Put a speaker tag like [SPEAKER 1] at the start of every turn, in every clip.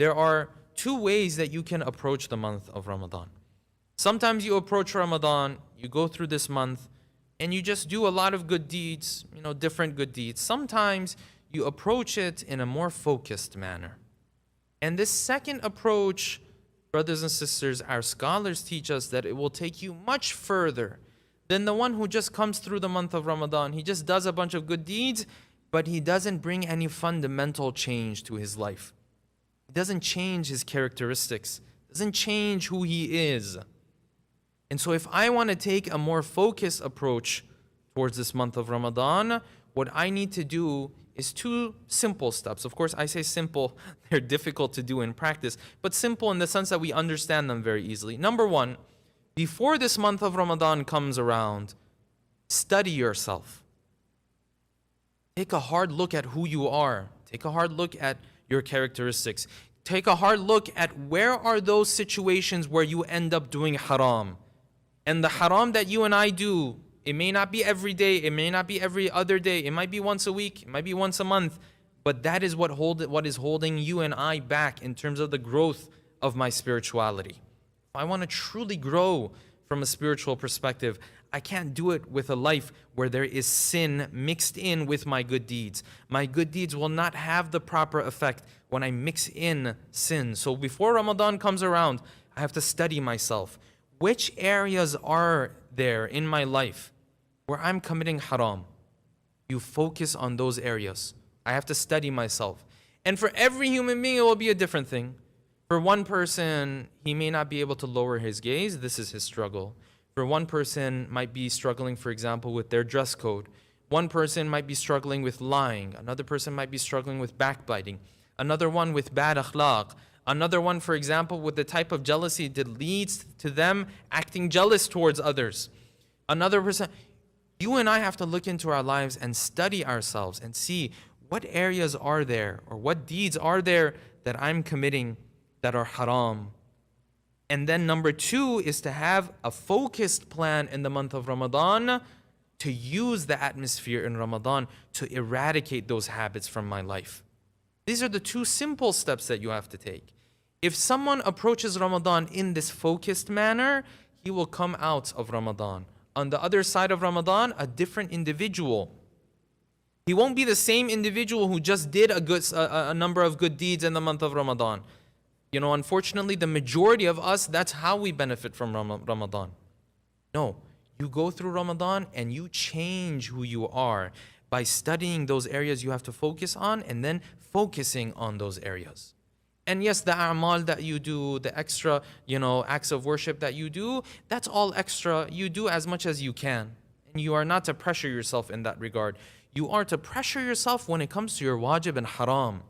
[SPEAKER 1] there are two ways that you can approach the month of Ramadan. Sometimes you approach Ramadan, you go through this month, and you just do a lot of good deeds, different good deeds. Sometimes you approach it in a more focused manner. And this second approach, brothers and sisters, our scholars teach us that it will take you much further than the one who just comes through the month of Ramadan. He just does a bunch of good deeds, but he doesn't bring any fundamental change to his life. He doesn't change his characteristics, doesn't change who he is. And so if I want to take a more focused approach towards this month of Ramadan, what I need to do is two simple steps. Of course, I say simple, they're difficult to do in practice, but simple in the sense that we understand them very easily. Number one, before this month of Ramadan comes around, study yourself. Take a hard look at who you are. Take a hard look at your characteristics. Take a hard look at where are those situations where you end up doing haram. And the haram that you and I do, it may not be every day, it may not be every other day, it might be once a week, it might be once a month, but that is what is holding you and I back in terms of the growth of my spirituality. If I want to truly grow from a spiritual perspective, I can't do it with a life where there is sin mixed in with my good deeds. My good deeds will not have the proper effect when I mix in sin. So before Ramadan comes around, I have to study myself. Which areas are there in my life where I'm committing haram? You focus on those areas. I have to study myself. And for every human being, it will be a different thing. For one person, he may not be able to lower his gaze. This is his struggle. For one person might be struggling, for example, with their dress code. One person might be struggling with lying. Another person might be struggling with backbiting. Another one with bad akhlaq. Another one, for example, with the type of jealousy that leads to them acting jealous towards others. Another person, you and I have to look into our lives and study ourselves and see what areas are there or what deeds are there that I'm committing that are haram. And then number two is to have a focused plan in the month of Ramadan to use the atmosphere in Ramadan to eradicate those habits from my life. These are the two simple steps that you have to take. If someone approaches Ramadan in this focused manner, he will come out of Ramadan. On the other side of Ramadan, a different individual. He won't be the same individual who just did a number of good deeds in the month of Ramadan. Unfortunately, the majority of us, that's how we benefit from Ramadan. No, you go through Ramadan and you change who you are by studying those areas you have to focus on and then focusing on those areas. And yes, the a'mal that you do, the extra, acts of worship that you do, that's all extra. You do as much as you can. And you are not to pressure yourself in that regard. You are to pressure yourself when it comes to your wajib and haram.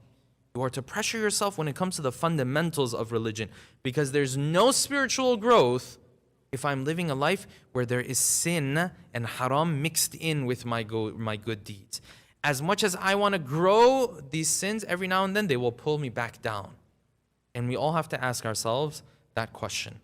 [SPEAKER 1] You are to pressure yourself when it comes to the fundamentals of religion. Because there's no spiritual growth if I'm living a life where there is sin and haram mixed in with my good deeds. As much as I want to grow, these sins every now and then, they will pull me back down. And we all have to ask ourselves that question.